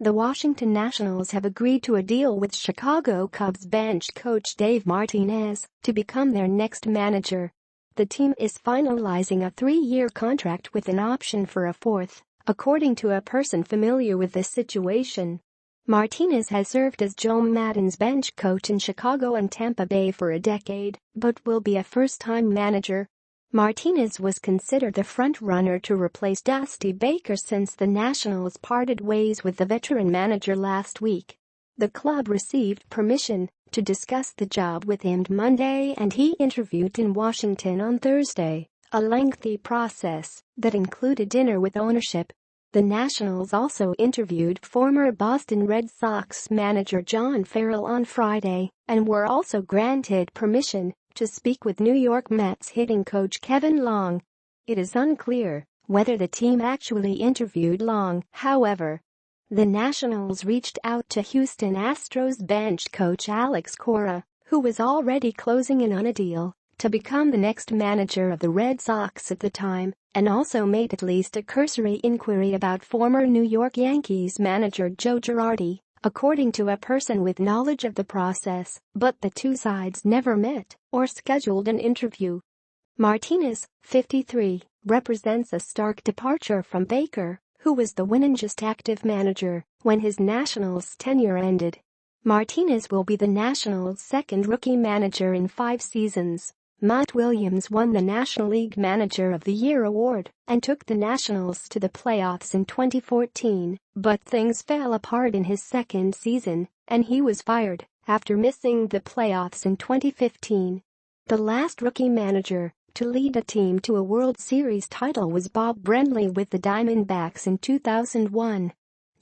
The Washington Nationals have agreed to a deal with Chicago Cubs bench coach Dave Martinez to become their next manager. The team is finalizing a 3-year contract with an option for a fourth, according to a person familiar with the situation. Martinez has served as Joe Maddon's bench coach in Chicago and Tampa Bay for a decade, but will be a first-time manager. Martinez was considered the front-runner to replace Dusty Baker since the Nationals parted ways with the veteran manager last week. The club received permission to discuss the job with him Monday and he interviewed in Washington on Thursday, a lengthy process that included dinner with ownership. The Nationals also interviewed former Boston Red Sox manager John Farrell on Friday and were also granted permission to speak with New York Mets hitting coach Kevin Long. It is unclear whether the team actually interviewed Long, however. The Nationals reached out to Houston Astros bench coach Alex Cora, who was already closing in on a deal to become the next manager of the Red Sox at the time, and also made at least a cursory inquiry about former New York Yankees manager Joe Girardi, according to a person with knowledge of the process, but the two sides never met or scheduled an interview. Martinez, 53, represents a stark departure from Baker, who was the winningest active manager when his Nationals tenure ended. Martinez will be the Nationals' second rookie manager in 5 seasons. Matt Williams won the National League Manager of the Year award and took the Nationals to the playoffs in 2014, but things fell apart in his second season, and he was fired after missing the playoffs in 2015. The last rookie manager to lead a team to a World Series title was Bob Brenly with the Diamondbacks in 2001.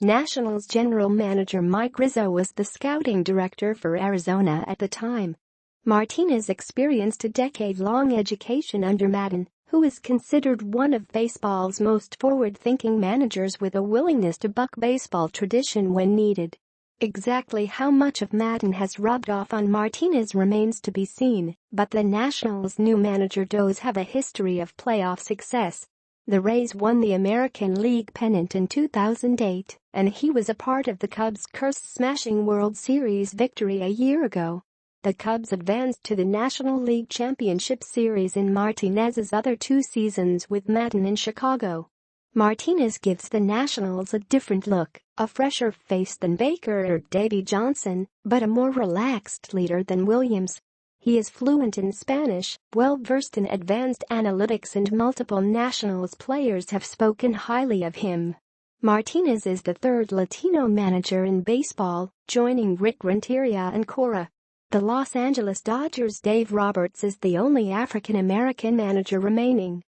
Nationals general manager Mike Rizzo was the scouting director for Arizona at the time. Martinez experienced a decade-long education under Maddon, who is considered one of baseball's most forward-thinking managers with a willingness to buck baseball tradition when needed. Exactly how much of Maddon has rubbed off on Martinez remains to be seen, but the Nationals' new manager does have a history of playoff success. The Rays won the American League pennant in 2008, and he was a part of the Cubs' curse-smashing World Series victory a year ago. The Cubs advanced to the National League Championship Series in Martinez's other 2 seasons with Maddon in Chicago. Martinez gives the Nationals a different look, a fresher face than Baker or Davey Johnson, but a more relaxed leader than Williams. He is fluent in Spanish, well-versed in advanced analytics, and multiple Nationals players have spoken highly of him. Martinez is the third Latino manager in baseball, joining Rick Renteria and Cora. The Los Angeles Dodgers' Dave Roberts is the only African-American manager remaining.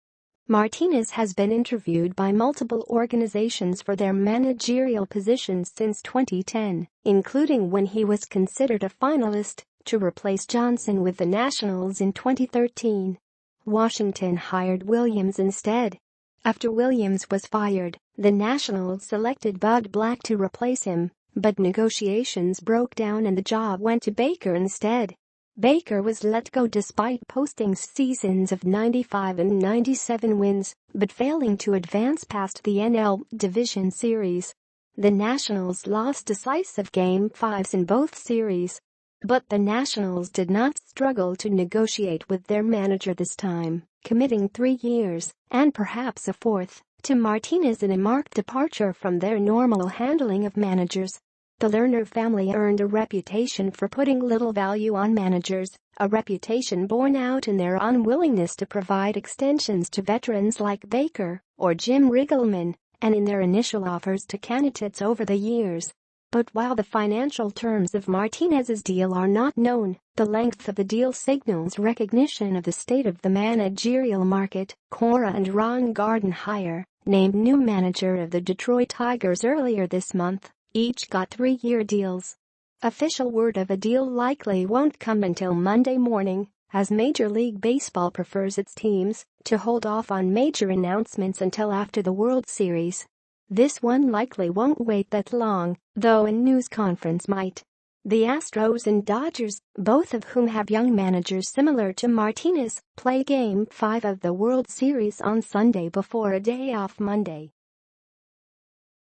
Martinez has been interviewed by multiple organizations for their managerial positions since 2010, including when he was considered a finalist to replace Johnson with the Nationals in 2013. Washington hired Williams instead. After Williams was fired, the Nationals selected Bud Black to replace him, but negotiations broke down and the job went to Baker instead. Baker was let go despite posting seasons of 95 and 97 wins, but failing to advance past the NL Division Series. The Nationals lost decisive Game 5s in both series. But the Nationals did not struggle to negotiate with their manager this time, committing 3 years, and perhaps a fourth, to Martinez in a marked departure from their normal handling of managers. The Lerner family earned a reputation for putting little value on managers, a reputation borne out in their unwillingness to provide extensions to veterans like Baker or Jim Riggleman, and in their initial offers to candidates over the years. But while the financial terms of Martinez's deal are not known, the length of the deal signals recognition of the state of the managerial market. Cora and Ron Gardenhire, named new manager of the Detroit Tigers earlier this month, each got 3-year deals. Official word of a deal likely won't come until Monday morning, as Major League Baseball prefers its teams to hold off on major announcements until after the World Series. This one likely won't wait that long, though a news conference might. The Astros and Dodgers, both of whom have young managers similar to Martinez, play Game 5 of the World Series on Sunday before a day off Monday.